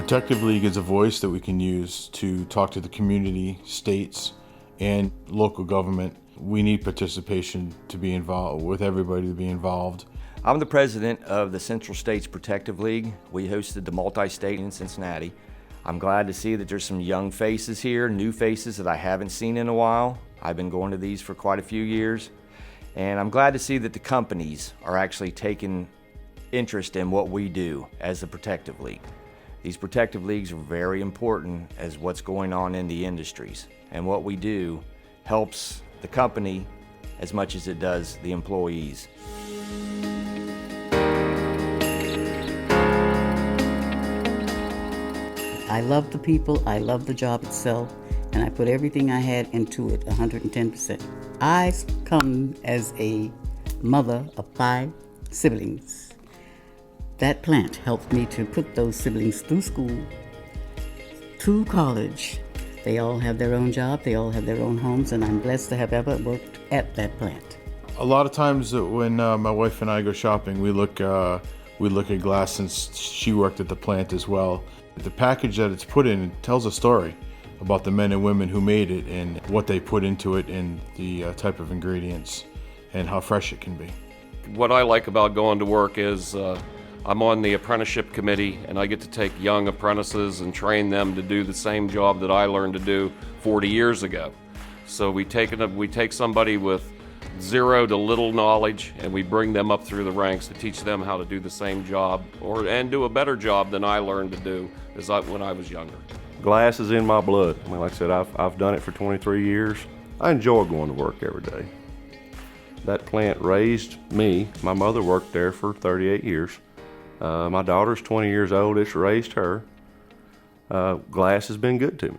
Protective League is a voice that we can use to talk to the community, states, and local government. We need participation to be involved, with everybody to be involved. I'm the president of the Central States Protective League. We hosted the multi-state in Cincinnati. I'm glad to see that there's some young faces here, new faces that I haven't seen in a while. I've been going to these for quite a few years. And I'm glad to see that the companies are actually taking interest in what we do as the Protective League. These Protective Leagues are very important as what's going on in the industries. And what we do helps the company as much as it does the employees. I love the people, I love the job itself, and I put everything I had into it, 110%. I come as a mother of 5 siblings. That plant helped me to put those siblings through school, through college. They all have their own job, they all have their own homes, and I'm blessed to have ever worked at that plant. A lot of times when my wife and I go shopping, we look at glass, since she worked at the plant as well. The package that it's put in tells a story about the men and women who made it and what they put into it and the type of ingredients and how fresh it can be. What I like about going to work is I'm on the apprenticeship committee, and I get to take young apprentices and train them to do the same job that I learned to do 40 years ago. So we take somebody with zero to little knowledge, and we bring them up through the ranks to teach them how to do the same job and do a better job than I learned to do when I was younger. Glass is in my blood. I mean, like I said, I've done it for 23 years. I enjoy going to work every day. That plant raised me. My mother worked there for 38 years. My daughter's 20 years old. It's raised her. Glass has been good to me.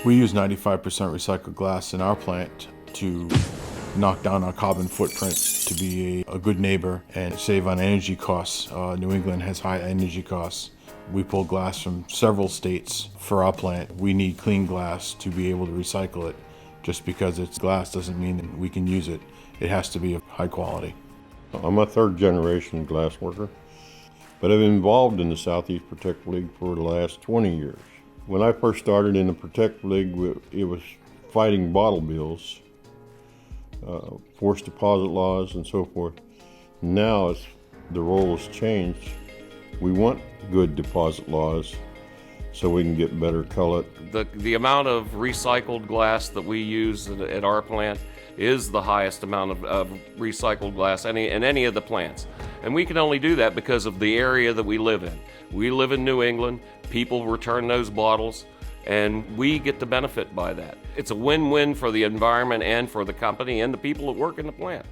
We use 95% recycled glass in our plant to knock down our carbon footprint, to be a good neighbor and save on energy costs. New England has high energy costs. We pull glass from several states for our plant. We need clean glass to be able to recycle it. Just because it's glass doesn't mean that we can use it. It has to be of high quality. I'm a third generation glass worker, but I've been involved in the Southeast Protective League for the last 20 years. When I first started in the Protective League, it was fighting bottle bills, forced deposit laws and so forth. Now the role has changed. We want good deposit laws so we can get better cullet. The amount of recycled glass that we use at our plant is the highest amount of recycled glass in any of the plants. And we can only do that because of the area that we live in. We live in New England, people return those bottles, and we get the benefit by that. It's a win-win for the environment and for the company and the people that work in the plant.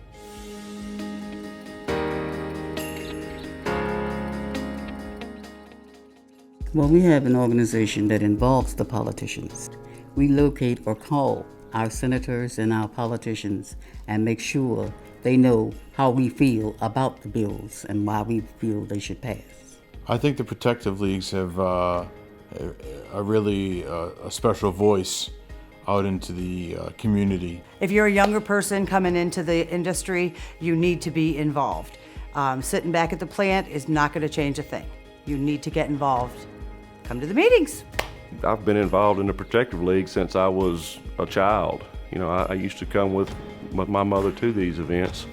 Well, we have an organization that involves the politicians. We locate or call our senators and our politicians and make sure they know how we feel about the bills and why we feel they should pass. I think the Protective Leagues have a special voice out into the community. If you're a younger person coming into the industry, you need to be involved. Sitting back at the plant is not going to change a thing. You need to get involved. Come to the meetings. I've been involved in the Protective League since I was a child. You know, I used to come with my mother to these events,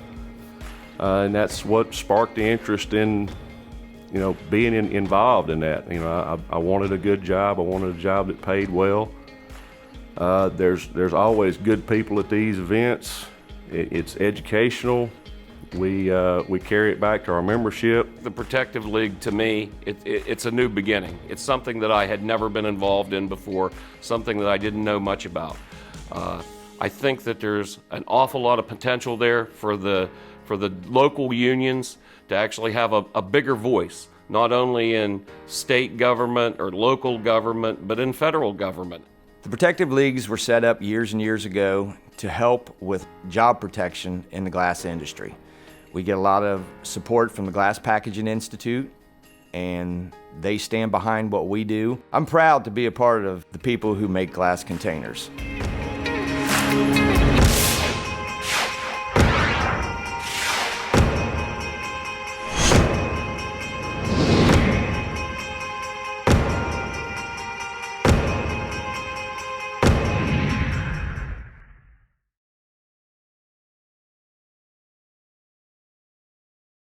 and that's what sparked the interest in, you know, being involved in that. You know, I wanted a good job. I wanted a job that paid well. There's always good people at these events. It's educational. We carry it back to our membership. The Protective League, to me, it's a new beginning. It's something that I had never been involved in before, something that I didn't know much about. I think that there's an awful lot of potential there for the local unions to actually have a bigger voice, not only in state government or local government, but in federal government. The Protective Leagues were set up years and years ago to help with job protection in the glass industry. We get a lot of support from the Glass Packaging Institute, and they stand behind what we do. I'm proud to be a part of the people who make glass containers.